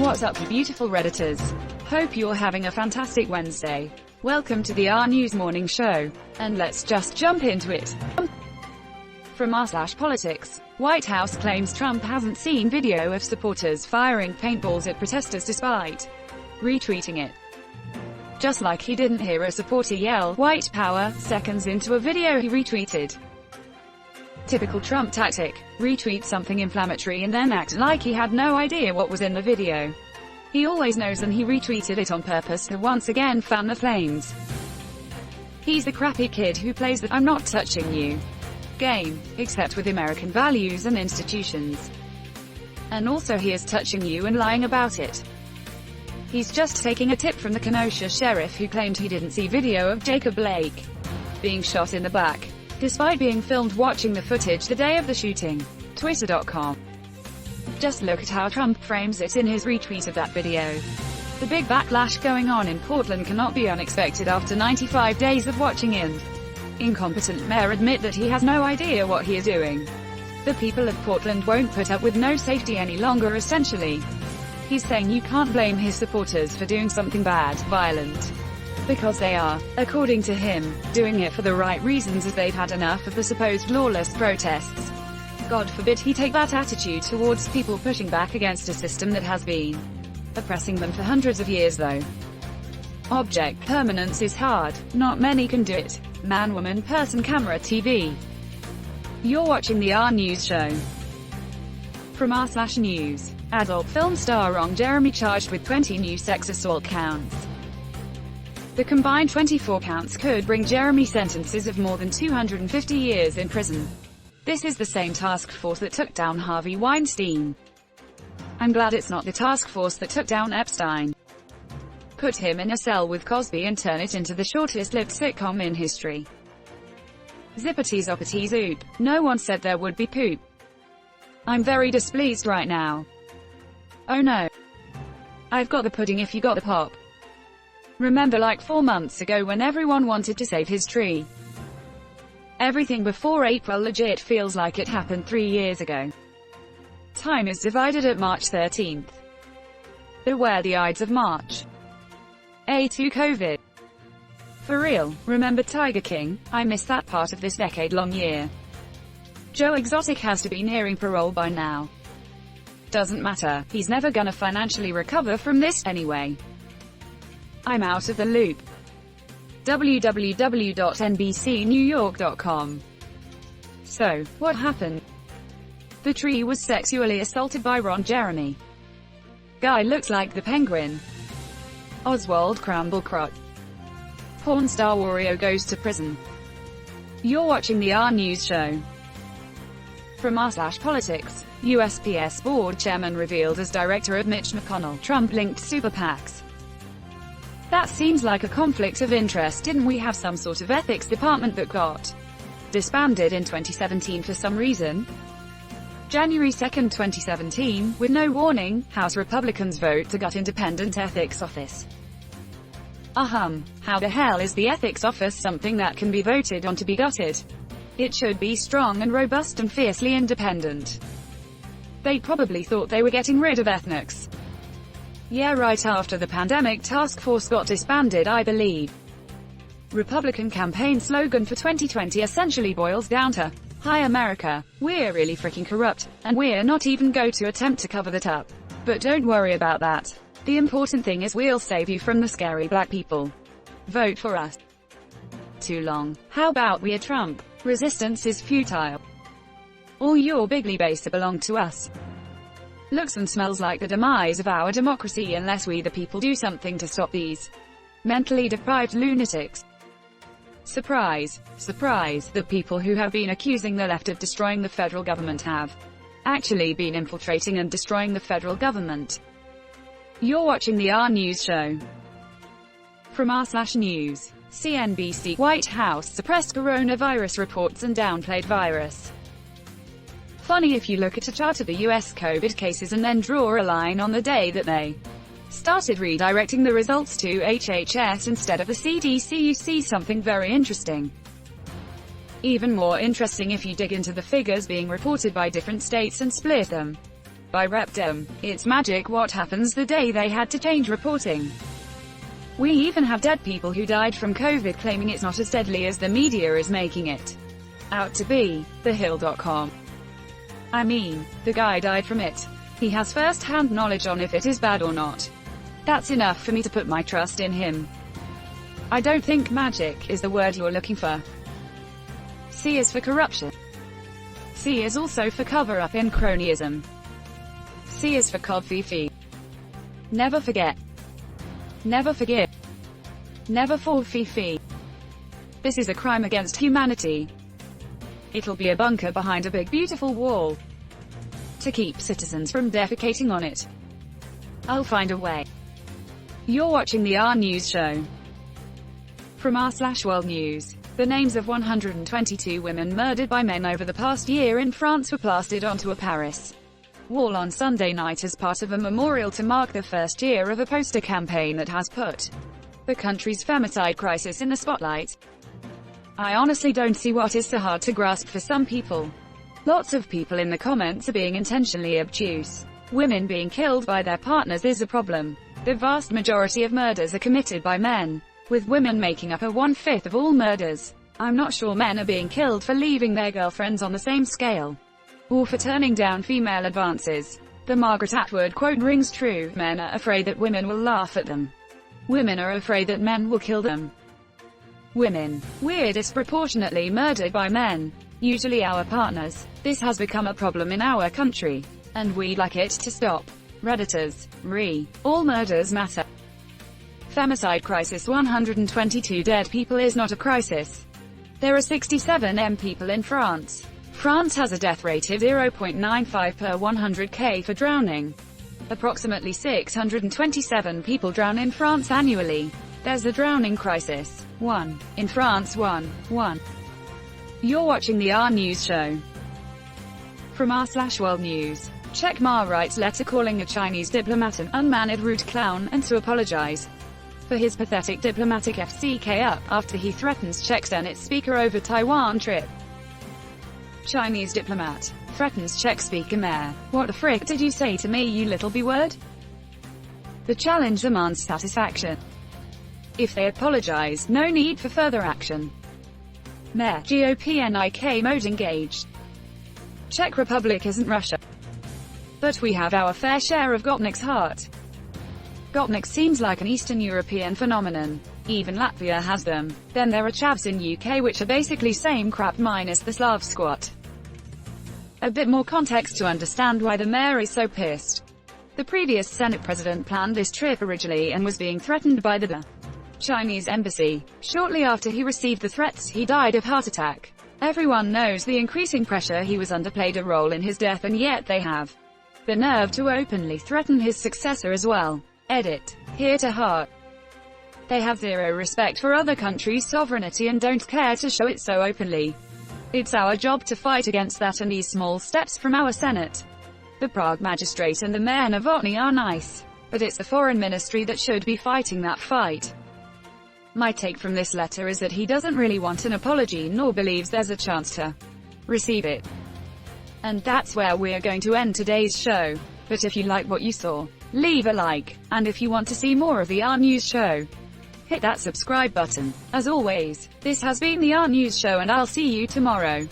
What's up, you beautiful Redditors? Hope you're having a fantastic Wednesday. Welcome to the RNEWS Morning Show. And let's just jump into it. From r/politics, White House claims Trump hasn't seen video of supporters firing paintballs at protesters despite retweeting it. Just like he didn't hear a supporter yell, "White Power," seconds into a video he retweeted. Typical Trump tactic: retweet something inflammatory and then act like he had no idea what was in the video. He always knows, and he retweeted it on purpose to once again fan the flames. He's the crappy kid who plays the "I'm not touching you" game, except with American values and institutions. And also he is touching you and lying about it. He's just taking a tip from the Kenosha sheriff who claimed he didn't see video of Jacob Blake being shot in the back, despite being filmed watching the footage the day of the shooting. Twitter.com. Just look at how Trump frames it in his retweet of that video. The big backlash going on in Portland cannot be unexpected after 95 days of watching an incompetent mayor admit that he has no idea what he is doing. The people of Portland won't put up with no safety any longer, essentially. He's saying you can't blame his supporters for doing something bad, violent, because they are, according to him, doing it for the right reasons, as they've had enough of the supposed lawless protests. God forbid he take that attitude towards people pushing back against a system that has been oppressing them for hundreds of years, though. Object permanence is hard. Not many can do it. Man, woman, person, camera, TV. You're watching the RNEWS show. From r/news. Adult film star Ron Jeremy charged with 20 new sex assault counts. The combined 24 counts could bring Jeremy sentences of more than 250 years in prison. This is the same task force that took down Harvey Weinstein. I'm glad it's not the task force that took down Epstein. Put him in a cell with Cosby and turn it into the shortest-lived sitcom in history. Zippity zoppity zoop. No one said there would be poop. I'm very displeased right now. Oh no. I've got the pudding if you got the pop. Remember like 4 months ago when everyone wanted to save his tree? Everything before April legit feels like it happened 3 years ago. Time is divided at March 13th. Beware the Ides of March. A2 COVID. For real, remember Tiger King? I missed that part of this decade-long year. Joe Exotic has to be nearing parole by now. Doesn't matter, he's never gonna financially recover from this, anyway. I'm out of the loop. www.nbcnewyork.com. So, what happened? The tree was sexually assaulted by Ron Jeremy. Guy looks like the Penguin. Oswald Cramblecrot. Porn star Wario goes to prison. You're watching the RNEWS show. From r/politics. USPS board chairman revealed as director of Mitch McConnell, Trump-linked super PACs. That seems like a conflict of interest. Didn't we have some sort of ethics department that got disbanded in 2017 for some reason? January 2, 2017, with no warning, House Republicans vote to gut independent ethics office. How the hell is the ethics office something that can be voted on to be gutted? It should be strong and robust and fiercely independent. They probably thought they were getting rid of ethnics. Yeah, right after the pandemic task force got disbanded, I believe. Republican campaign slogan for 2020 essentially boils down to, "Hi America, we're really freaking corrupt, and we're not even going to attempt to cover that up. But don't worry about that. The important thing is we'll save you from the scary black people. Vote for us." Too long. How about we are Trump? Resistance is futile. All your bigly base belong to us. Looks and smells like the demise of our democracy unless we the people do something to stop these mentally deprived lunatics. Surprise, surprise, the people who have been accusing the left of destroying the federal government have actually been infiltrating and destroying the federal government. You're watching the RNEWS show. From r/news. CNBC, White House suppressed coronavirus reports and downplayed virus. Funny if you look at a chart of the US COVID cases and then draw a line on the day that they started redirecting the results to HHS instead of the CDC, you see something very interesting. Even more interesting if you dig into the figures being reported by different states and split them by Repdom. It's magic what happens the day they had to change reporting. We even have dead people who died from COVID claiming it's not as deadly as the media is making it out to be. TheHill.com. I mean, the guy died from it. He has first-hand knowledge on if it is bad or not. That's enough for me to put my trust in him. I don't think magic is the word you're looking for. C is for corruption. C is also for cover-up and cronyism. C is for codfifi. Never forget. Never forgive. Never forfifi. This is a crime against humanity. It'll be a bunker behind a big beautiful wall to keep citizens from defecating on it. I'll find a way. You're watching the RNEWS show. From r/World News. The names of 122 women murdered by men over the past year in France were plastered onto a Paris wall on Sunday night as part of a memorial to mark the first year of a poster campaign that has put the country's femicide crisis in the spotlight. I honestly don't see what is so hard to grasp for some people. Lots of people in the comments are being intentionally obtuse. Women being killed by their partners is a problem. The vast majority of murders are committed by men, with women making up a 1/5 of all murders. I'm not sure men are being killed for leaving their girlfriends on the same scale, or for turning down female advances. The Margaret Atwood quote rings true. Men are afraid that women will laugh at them. Women are afraid that men will kill them. Women. We're disproportionately murdered by men, usually our partners. This has become a problem in our country, and we'd like it to stop. Redditors. All murders matter. Femicide crisis. 122 dead people is not a crisis. There are 67 people in France. France has a death rate of 0.95 per 100k for drowning. Approximately 627 people drown in France annually. There's a drowning crisis. In France. 1. You're watching the RNEWS show. From r/World News. Czech Ma writes letter calling a Chinese diplomat an unmannered rude clown, and to apologize for his pathetic diplomatic FCK up, after he threatens Czech Senate Speaker over Taiwan trip. Chinese diplomat threatens Czech Speaker Mayor. What the frick did you say to me, you little b-word? The challenge demands satisfaction. If they apologize, no need for further action. Mayor, GOP NIK mode engaged. Czech Republic isn't Russia. But we have our fair share of Gopnik's heart. Gopnik seems like an Eastern European phenomenon. Even Latvia has them. Then there are chavs in UK which are basically same crap minus the Slav squat. A bit more context to understand why the mayor is so pissed. The previous Senate president planned this trip originally and was being threatened by the Chinese embassy. Shortly after he received the threats, he died of heart attack. Everyone knows the increasing pressure he was under played a role in his death, and yet they have the nerve to openly threaten his successor as well. Edit. Here to heart. They have zero respect for other countries' sovereignty and don't care to show it so openly. It's our job to fight against that, and these small steps from our Senate, the Prague magistrate and the Mayor Novotny are nice. But it's the foreign ministry that should be fighting that fight. My take from this letter is that he doesn't really want an apology nor believes there's a chance to receive it. And that's where we're going to end today's show. But if you like what you saw, leave a like, and if you want to see more of the RNEWS show, hit that subscribe button. As always, this has been the RNEWS show, and I'll see you tomorrow.